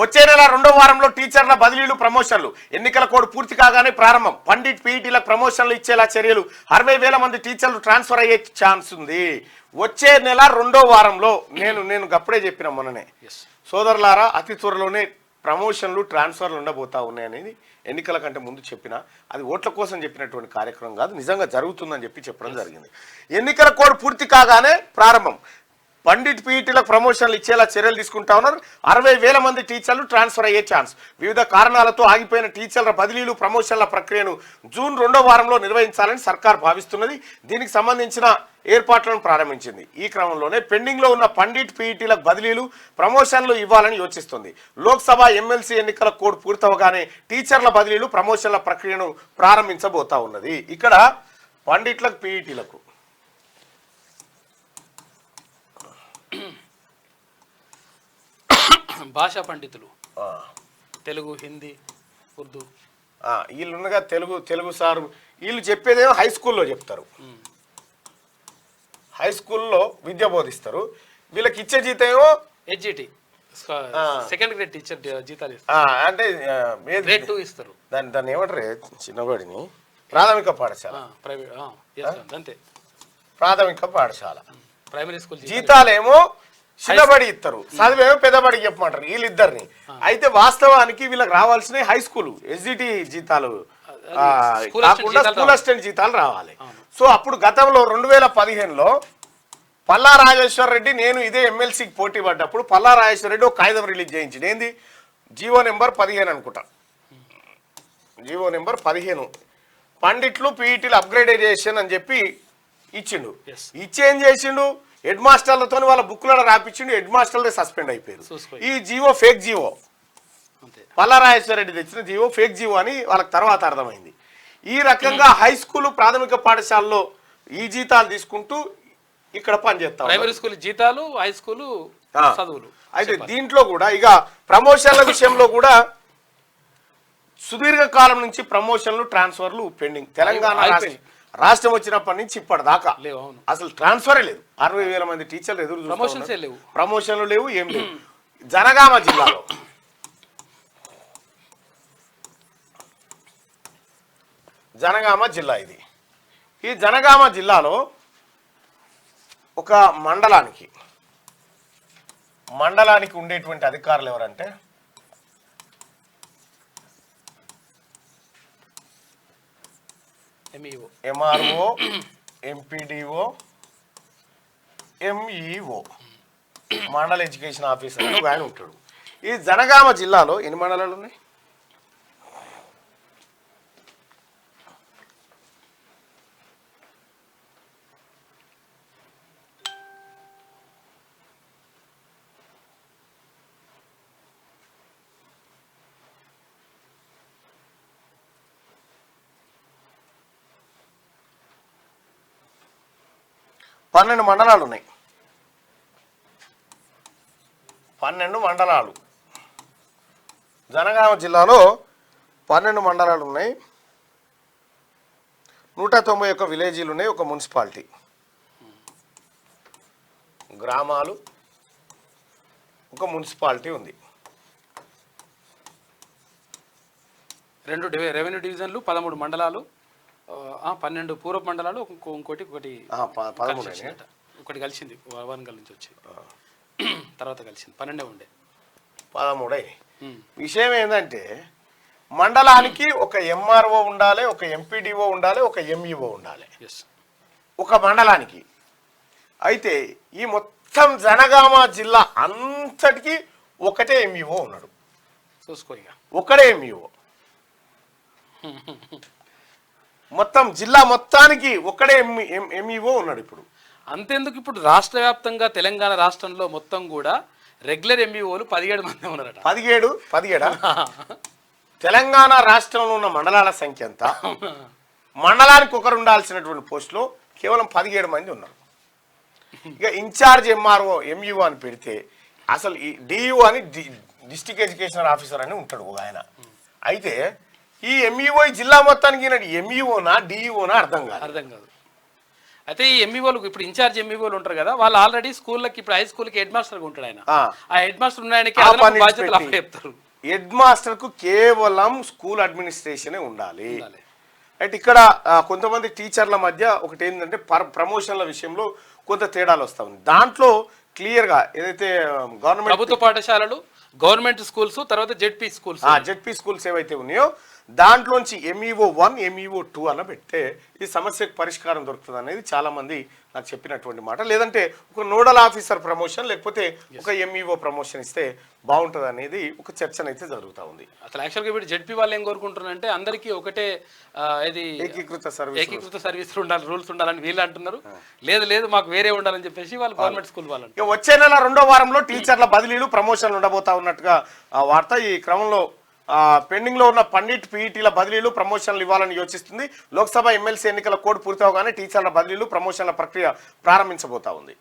వచ్చే నెల 2వ వారంలో టీచర్ల బదిలీలు ప్రమోషన్లు ఎన్నికల కోడ్ పూర్తి కాగానే ప్రారంభం పండిట్ పీఈటీలకు ప్రమోషన్లు ఇచ్చేలా చర్యలు 60,000 మంది టీచర్లు ట్రాన్స్ఫర్ అయ్యే ఛాన్స్ ఉంది వచ్చే నెల 2వ వారంలో నేను గప్పుడే చెప్పిన మొన్ననే సోదరులారా అతి త్వరలోనే ప్రమోషన్లు ట్రాన్స్ఫర్లు ఉండబోతా ఉన్నాయనేది ఎన్నికల కంటే ముందు చెప్పిన అది ఓట్ల కోసం చెప్పినటువంటి కార్యక్రమం కాదు నిజంగా జరుగుతుందని చెప్పడం జరిగింది ఎన్నికల కోడ్ పూర్తి కాగానే ప్రారంభం పండిట్ పీఈటీలకు ప్రమోషన్లు ఇచ్చేలా చర్యలు తీసుకుంటా ఉన్నారు 60,000 మంది టీచర్లు ట్రాన్స్ఫర్ అయ్యే ఛాన్స్ వివిధ కారణాలతో ఆగిపోయిన టీచర్ల బదిలీలు ప్రమోషన్ల ప్రక్రియను జూన్ 2వ వారంలో నిర్వహించాలని సర్కార్ భావిస్తున్నది దీనికి సంబంధించిన ఏర్పాట్లను ప్రారంభించింది ఈ క్రమంలోనే పెండింగ్లో ఉన్న పండిట్ పీఈటీలకు బదిలీలు ప్రమోషన్లు ఇవ్వాలని యోచిస్తుంది లోక్సభ ఎమ్మెల్సీ ఎన్నికల కోడ్ పూర్తవగానే టీచర్ల బదిలీలు ప్రమోషన్ల ప్రక్రియను ప్రారంభించబోతా ఉన్నది ఇక్కడ పండిట్లకు పీఈటీలకు భాషా పండితులు తెలుగు హిందీ ఉర్దూ వీళ్ళున్నగా తెలుగు సార్ వీళ్ళు చెప్పేదేమో హై స్కూల్లో చెప్తారు హై స్కూల్లో విద్య బోధిస్తారు వీళ్ళకి ఇచ్చే జీతం ఏమో హెచ్జిటి సెకండ్ గ్రేడ్ టీచర్ జీతాలు అంటే గ్రేడ్ 2 ఇస్తారు దాన్ని ఏమంటారు చిన్నబడిని ప్రాథమిక పాఠశాల అంతే ప్రాథమిక పాఠశాల ప్రైమరీ స్కూల్ జీతాలేమో చిన్నబడి ఇస్తారు చదివేమో పెద్దబడికి చెప్పమంటారు వీళ్ళిద్దరిని అయితే వాస్తవానికి వీళ్ళకి రావాల్సిన హై స్కూల్ ఎస్జిటి జీతాలు కాకుండా స్కూల్ అసిస్టెంట్ జీతాలు రావాలి సో అప్పుడు గతంలో 2015లో పల్లా రాజేశ్వర్ రెడ్డి నేను ఇదే ఎమ్మెల్సీకి పోటీ పడ్డప్పుడు పల్లా రాజేశ్వర్ రెడ్డి ఒక కాగితం రిలీజ్ చేయించింది ఏంది జీవో నెంబర్ 15 అనుకుంటా జీవో నెంబర్ 15 పండిట్లు పీఈటీలు అప్గ్రేడైజేషన్ అని చెప్పి ఇచ్చిండు ఇచ్చేం చేసిండు హెడ్ మాస్టర్లతో వాళ్ళ బుక్లలో రాపించిండు హెడ్ మాస్టర్లే సస్పెండ్ అయిపోయారు ఈ GO fake GO Palla Rajeshwar Reddy తెచ్చిన జీవో ఫేక్ జీవో అని వాళ్ళకి తర్వాత అర్థమైంది ఈ రకంగా హై స్కూల్ ప్రాథమిక పాఠశాలలో ఈ జీతాలు తీసుకుంటూ ఇక్కడ పనిచేస్తాం ప్రైమరీ స్కూల్ జీతాలు హై స్కూల్ చదువులు అయితే దీంట్లో కూడా ఇక ప్రమోషన్ల విషయంలో కూడా సుదీర్ఘ కాలం నుంచి ప్రమోషన్లు ట్రాన్స్ఫర్లు పెండింగ్ తెలంగాణ రాష్ట్రం వచ్చినప్పటి నుంచి ఇప్పటిదాకా అసలు ట్రాన్స్ఫరే లేదు 60,000 మంది టీచర్లు ఎదురు ప్రమోషన్లు లేవు ఏం లేవు జనగామ జిల్లాలో జనగామ జిల్లా ఇది ఈ జనగామ జిల్లాలో ఒక మండలానికి ఉండేటువంటి అధికారులు ఎవరంటే ఎంఆర్ఓ ఎంపీడీఓ ఎంఈఓ మండల ఎడ్యుకేషన్ ఆఫీసర్ ఒక ఆయన ఉంటాడు ఈ జనగామ జిల్లాలో ఎన్ని మండలాలు ఉన్నాయి పన్నెండు మండలాలు ఉన్నాయి 12 మండలాలు జనగామ జిల్లాలో 12 మండలాలు ఉన్నాయి 191 విలేజీలు ఉన్నాయి ఒక మున్సిపాలిటీ గ్రామాలు ఒక మున్సిపాలిటీ ఉంది 2 రెవెన్యూ డివిజన్లు 13 మండలాలు 12 పూర్వ మండలాలు ఒకటి 13 ఒకటి కలిసింది వరంగల్ నుంచి వచ్చి తర్వాత కలిసింది 12 ఉండే 13 విషయం ఏంటంటే మండలానికి ఒక ఎంఆర్ఓ ఉండాలి ఒక ఎంపీడీఓ ఉండాలి ఒక ఎంఈఓ ఉండాలి ఒక మండలానికి అయితే ఈ మొత్తం జనగామ జిల్లా అంతటికి ఒకటే ఎంఈఓ ఉన్నాడు చూసుకో ఇక ఒకడే ఎంఈఓ మొత్తం జిల్లా మొత్తానికి ఒక్కడే ఎంఈఓ ఉన్నాడు ఇప్పుడు అంతేందుకు ఇప్పుడు రాష్ట్ర వ్యాప్తంగా తెలంగాణ రాష్ట్రంలో మొత్తం కూడా రెగ్యులర్ ఎంఈఓలు 17 మంది ఉన్నారట 17 తెలంగాణ రాష్ట్రంలో ఉన్న మండలాల సంఖ్య ఎంత మండలానికి ఒకరు ఉండాల్సినటువంటి పోస్టులో కేవలం 17 మంది ఉన్నారు ఇక ఇన్ఛార్జ్ ఎంఆర్ఓ ఎంఈఓ అని పెడితే అసలు ఈ డిఈఓ అని డిస్ట్రిక్ట్ ఎడ్యుకేషనల్ ఆఫీసర్ అని ఉంటాడు ఒక ఆయన అయితే ఈ ఎంఈఓ జిల్లా మొత్తానికి ఎంఈఓనా డిఈఓనా అర్థం కాదు అయితే ఈ ఎంఈఓలు ఇప్పుడు ఇన్ఛార్జ్ ఎంఈఓలు ఉంటారు కదా, వాళ్ళు ఆల్రెడీ స్కూళ్ళకి ఇప్పుడు హై స్కూల్కి హెడ్ మాస్టర్గా ఉంటాడు ఆయన. ఆ హెడ్ మాస్టర్ ఉన్నాయనికి బాధ్యతలు అప్పుడు చెప్తారు. హెడ్ మాస్టర్ కు కేవలం స్కూల్ అడ్మినిస్ట్రేషనే ఉండాలి. అయితే ఇక్కడ కొంతమంది టీచర్ల మధ్య ఒకటి ఏంటంటే ప్రమోషన్ల విషయంలో కొంత తేడాలు వస్తా ఉంది. దాంట్లో క్లియర్ గా ఏదైతే గవర్నమెంట్ ప్రభుత్వ పాఠశాలలు, గవర్నమెంట్ స్కూల్స్, తర్వాత జెడ్పీ స్కూల్స్ ఏవైతే ఉన్నాయో దాంట్లోంచి MEO 1 MEO 2 అన్న పెడితే ఈ సమస్యకు పరిష్కారం దొరుకుతుంది అనేది చాలా మంది నాకు చెప్పినటువంటి మాట. లేదంటే ఒక నోడల్ ఆఫీసర్ ప్రమోషన్ లేకపోతే ఒక MEO ప్రమోషన్ ఇస్తే బాగుంటుంది అనేది ఒక చర్చనైతే జరుగుతూ ఉంది. అసలు యాక్చువల్గా ఇప్పుడు జెడ్పీ వాళ్ళు ఏం కోరుకుంటున్నారంటే అందరికీ ఒకటే ఇది ఏకీకృత సర్వీసులు ఉండాలి, రూల్స్ ఉండాలని వీళ్ళు అంటున్నారు. లేదు మాకు వేరే ఉండాలని చెప్పేసి వాళ్ళు గవర్నమెంట్ స్కూల్ వాళ్ళు. వచ్చే నెల 2వ వారంలో టీచర్ల బదిలీలు ప్రమోషన్లు ఉండబోతా ఉన్నట్టుగా వార్త. ఈ క్రమంలో పెండింగ్ లో ఉన్న పండిట్ పీఈటీల బదిలీలు ప్రమోషన్లు ఇవ్వాలని యోచిస్తుంది. లోక్సభ ఎమ్మెల్సీ ఎన్నికల కోడ్ పూర్తవగానే టీచర్ల బదిలీలు ప్రమోషన్ల ప్రక్రియ ప్రారంభించబోతా ఉంది.